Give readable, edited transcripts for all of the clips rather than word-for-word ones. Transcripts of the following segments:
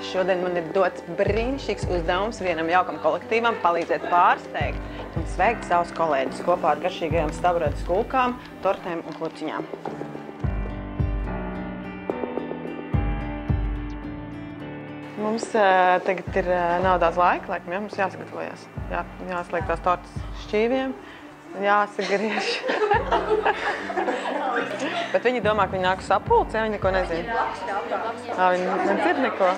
Šodien man ir dots brīnišķīgs uzdevums vienam jaukam kolektīvam palīdzēt pārsteigt un sveikt savus kolēģus kopā ar garšīgajām stāvrotas kulkām, tortēm un kluciņām. Mums tagad nav daudz laika, laikam, ja? Mums jāsagatavojas. Jāsliek tās tortas šķīviem, jāsagriež. Bet viņi domā, ka viņi nāk uz sapulci, ja? Viņi neko nezina. Viņi nedzird neko.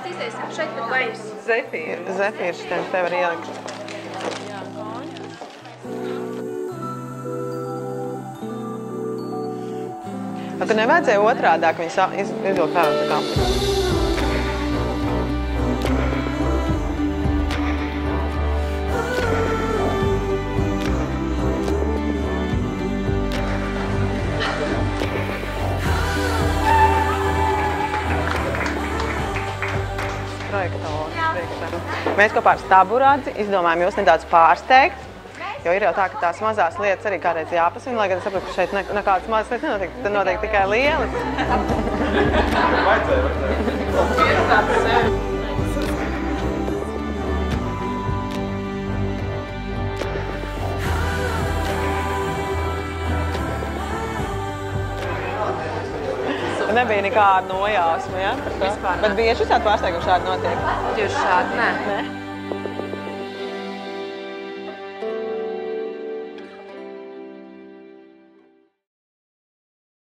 Zefīrs te var ielikt. Tur nevajadzēja otrādāk viņu izvilkt ārā tā kā. Mēs kopā ar Staburadzi izdomājam jūs nedaudz pārsteigt, jo ir jau tā, ka tās mazās lietas arī kādreiz jāpasvina, lai gan es saprotu, ka šeit nekādas mazas lietas nenotiek, tad notiek tikai lielas. Nebija nekāda nojausma, ja? Bet bieži šādi pārsteigumi šādi notiek? Tieši šādi, nē.